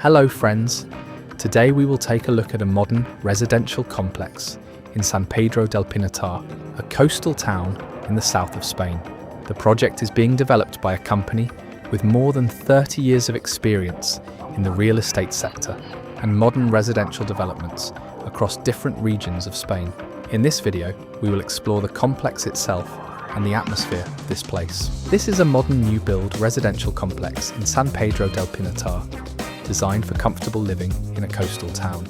Hello friends, today we will take a look at a modern residential complex in San Pedro del Pinatar, a coastal town in the south of Spain. The project is being developed by a company with more than 30 years of experience in the real estate sector and modern residential developments across different regions of Spain. In this video, we will explore the complex itself and the atmosphere of this place. This is a modern new build residential complex in San Pedro del Pinatar, designed for comfortable living in a coastal town.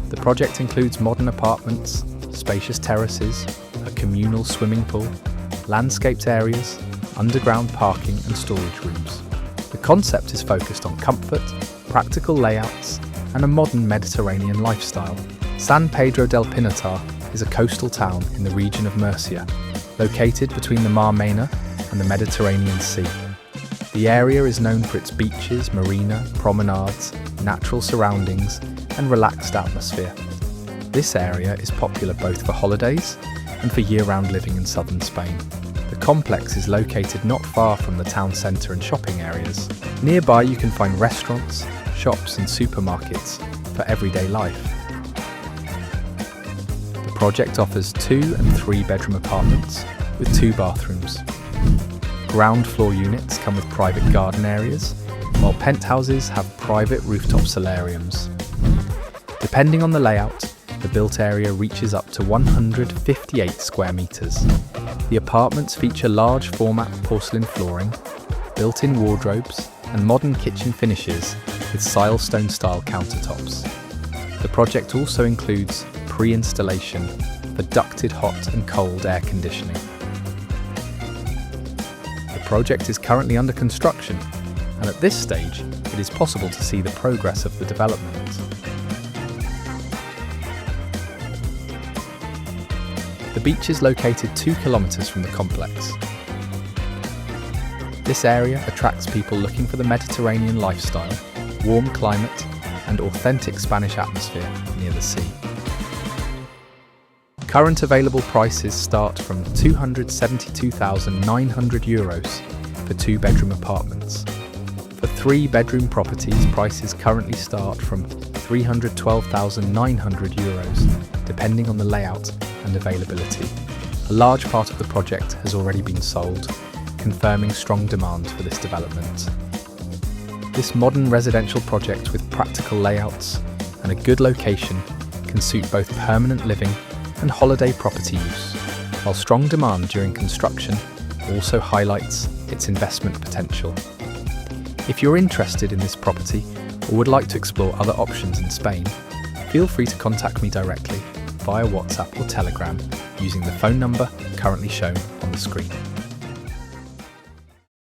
The project includes modern apartments, spacious terraces, a communal swimming pool, landscaped areas, underground parking and storage rooms. The concept is focused on comfort, practical layouts, and a modern Mediterranean lifestyle. San Pedro del Pinatar is a coastal town in the region of Murcia, located between the Marina and the Mediterranean Sea. The area is known for its beaches, marina, promenades, natural surroundings, and relaxed atmosphere. This area is popular both for holidays and for year-round living in southern Spain. The complex is located not far from the town centre and shopping areas. Nearby you can find restaurants, shops and supermarkets for everyday life. The project offers 2 and 3 bedroom apartments with 2 bathrooms. Ground floor units come with private garden areas, while penthouses have private rooftop solariums. Depending on the layout, the built area reaches up to 158 square metres. The apartments feature large format porcelain flooring, built-in wardrobes and modern kitchen finishes with silestone style countertops. The project also includes pre-installation for ducted hot and cold air conditioning. The project is currently under construction, and at this stage it is possible to see the progress of the development. The beach is located 2 kilometres from the complex. This area attracts people looking for the Mediterranean lifestyle, warm climate and authentic Spanish atmosphere near the sea. Current available prices start from €272,900 for 2-bedroom apartments. For 3-bedroom properties, prices currently start from €312,900, depending on the layout and availability. A large part of the project has already been sold, confirming strong demand for this development. This modern residential project with practical layouts and a good location can suit both permanent living and holiday property use, while strong demand during construction also highlights its investment potential. If you're interested in this property or would like to explore other options in Spain, feel free to contact me directly via WhatsApp or Telegram using the phone number currently shown on the screen.